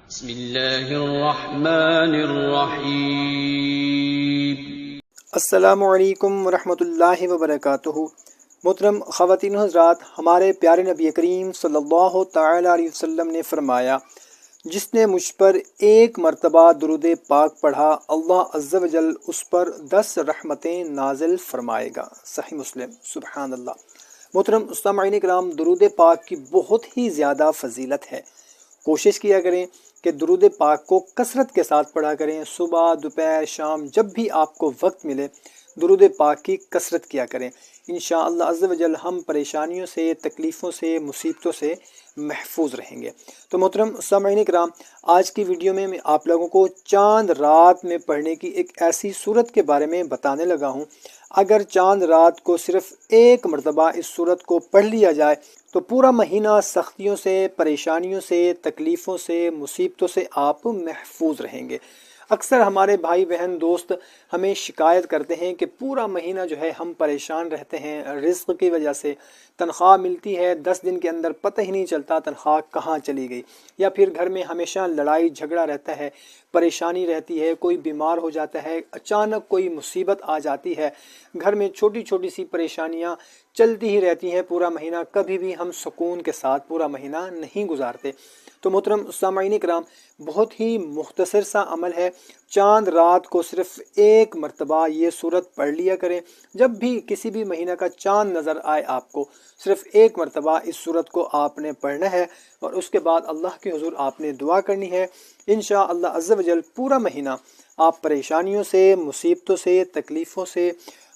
بسم اللہ الرحمن الرحیم۔ السلام علیکم ورحمۃ اللہ وبرکاتہ۔ محترم خواتین و حضرات، ہمارے پیارے نبی کریم صلی اللہ تعالیٰ علیہ وسلم نے فرمایا، جس نے مجھ پر ایک مرتبہ درود پاک پڑھا، اللہ عز و جل اس پر 10 رحمتیں نازل فرمائے گا۔ صحیح مسلم۔ سبحان اللہ۔ محترم سامعین کرام، درود پاک کی بہت ہی زیادہ فضیلت ہے۔ کوشش کیا کریں کہ درود پاک کو کثرت کے ساتھ پڑھا کریں۔ صبح، دوپہر، شام، جب بھی آپ کو وقت ملے درود پاک کی کثرت کیا کریں۔ انشاءاللہ عز و جل ہم پریشانیوں سے، تکلیفوں سے، مصیبتوں سے محفوظ رہیں گے۔ تو محترم سامعین کرام، آج کی ویڈیو میں آپ لوگوں کو چاند رات میں پڑھنے کی ایک ایسی صورت کے بارے میں بتانے لگا ہوں۔ اگر چاند رات کو صرف ایک مرتبہ اس صورت کو پڑھ لیا جائے تو پورا مہینہ سختیوں سے، پریشانیوں سے، تکلیفوں سے، مصیبتوں سے آپ محفوظ رہیں گے۔ اکثر ہمارے بھائی بہن دوست ہمیں شکایت کرتے ہیں کہ پورا مہینہ جو ہے ہم پریشان رہتے ہیں رزق کی وجہ سے۔ تنخواہ ملتی ہے 10 دن کے اندر پتہ ہی نہیں چلتا تنخواہ کہاں چلی گئی، یا پھر گھر میں ہمیشہ لڑائی جھگڑا رہتا ہے، پریشانی رہتی ہے، کوئی بیمار ہو جاتا ہے، اچانک کوئی مصیبت آ جاتی ہے، گھر میں چھوٹی چھوٹی سی پریشانیاں چلتی ہی رہتی ہیں پورا مہینہ، کبھی بھی ہم سکون کے ساتھ پورا مہینہ نہیں گزارتے۔ تو محترم سامعین کرام، بہت ہی مختصر سا عمل ہے، چاند رات کو صرف ایک مرتبہ یہ صورت پڑھ لیا کریں۔ جب بھی کسی بھی مہینہ کا چاند نظر آئے آپ کو، صرف ایک مرتبہ اس صورت کو آپ نے پڑھنا ہے، اور اس کے بعد اللہ کے حضور آپ نے دعا کرنی ہے۔ انشاءاللہ عز و جل پورا مہینہ آپ پریشانیوں سے، مصیبتوں سے، تکلیفوں سے،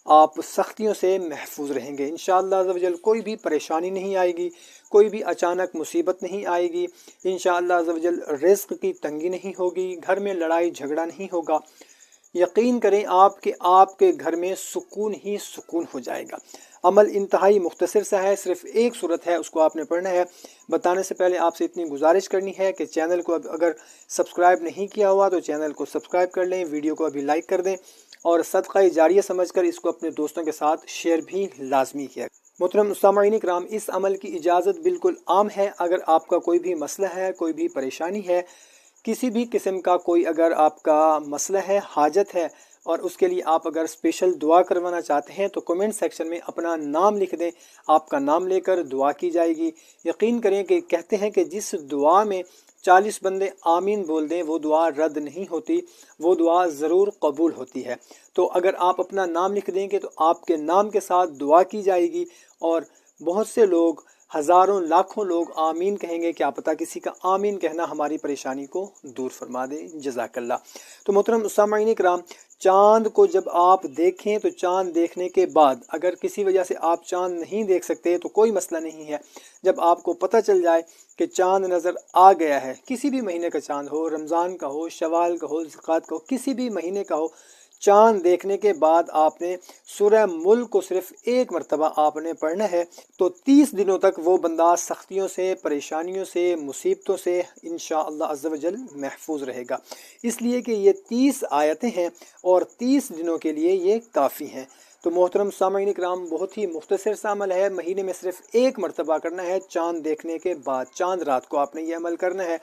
آپ سختیوں سے محفوظ رہیں گے۔ انشاءاللہ عز و جل کوئی بھی پریشانی نہیں آئے گی، کوئی بھی اچانک مصیبت نہیں آئے گی، انشاءاللہ عز و جل رزق کی تنگی نہیں ہوگی، گھر میں لڑائی جھگڑا نہیں ہوگا۔ یقین کریں آپ کہ آپ کے گھر میں سکون ہی سکون ہو جائے گا۔ عمل انتہائی مختصر سا ہے، صرف ایک صورت ہے، اس کو آپ نے پڑھنا ہے۔ بتانے سے پہلے آپ سے اتنی گزارش کرنی ہے کہ چینل کو اگر سبسکرائب نہیں کیا ہوا تو چینل کو سبسکرائب کر لیں، ویڈیو کو ابھی لائک کر دیں، اور صدقہ جاریہ سمجھ کر اس کو اپنے دوستوں کے ساتھ شیئر بھی لازمی کیا۔ محترم سامعین کرام، اس عمل کی اجازت بالکل عام ہے۔ اگر آپ کا کوئی بھی مسئلہ ہے، کوئی بھی پریشانی ہے، کسی بھی قسم کا کوئی اگر آپ کا مسئلہ ہے، حاجت ہے، اور اس کے لیے آپ اگر اسپیشل دعا کروانا چاہتے ہیں تو کمنٹ سیکشن میں اپنا نام لکھ دیں، آپ کا نام لے کر دعا کی جائے گی۔ یقین کریں کہ کہتے ہیں کہ جس دعا میں 40 بندے آمین بول دیں وہ دعا رد نہیں ہوتی، وہ دعا ضرور قبول ہوتی ہے۔ تو اگر آپ اپنا نام لکھ دیں گے تو آپ کے نام کے ساتھ دعا کی جائے گی، اور بہت سے لوگ، ہزاروں لاکھوں لوگ آمین کہیں گے، کیا پتہ کسی کا آمین کہنا ہماری پریشانی کو دور فرما دے۔ جزاک اللہ۔ تو محترم سامعین کرام، چاند کو جب آپ دیکھیں تو چاند دیکھنے کے بعد اگر کسی وجہ سے آپ چاند نہیں دیکھ سکتے تو کوئی مسئلہ نہیں ہے۔ جب آپ کو پتہ چل جائے کہ چاند نظر آ گیا ہے، کسی بھی مہینے کا چاند ہو، رمضان کا ہو، شوال کا ہو، ذوالقعدہ کا ہو، کسی بھی مہینے کا ہو، چاند دیکھنے کے بعد آپ نے سورہ ملک کو صرف ایک مرتبہ آپ نے پڑھنا ہے، تو 30 دنوں تک وہ بندہ سختیوں سے، پریشانیوں سے، مصیبتوں سے انشاءاللہ عز و جل محفوظ رہے گا۔ اس لیے کہ یہ 30 آیتیں ہیں اور 30 دنوں کے لیے یہ کافی ہیں۔ تو محترم سامعین کرام، بہت ہی مختصر سا عمل ہے، مہینے میں صرف ایک مرتبہ کرنا ہے، چاند دیکھنے کے بعد چاند رات کو آپ نے یہ عمل کرنا ہے۔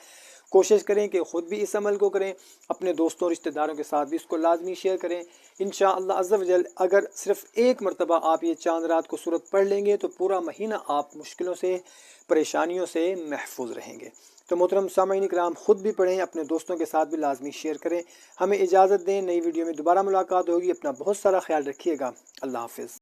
کوشش کریں کہ خود بھی اس عمل کو کریں، اپنے دوستوں رشتہ داروں کے ساتھ بھی اس کو لازمی شیئر کریں۔ انشاءاللہ عز و جل اگر صرف ایک مرتبہ آپ یہ چاند رات کو صورت پڑھ لیں گے تو پورا مہینہ آپ مشکلوں سے، پریشانیوں سے محفوظ رہیں گے۔ تو محترم سامعین کرام، خود بھی پڑھیں، اپنے دوستوں کے ساتھ بھی لازمی شیئر کریں۔ ہمیں اجازت دیں، نئی ویڈیو میں دوبارہ ملاقات ہوگی۔ اپنا بہت سارا خیال رکھیے گا۔ اللہ حافظ۔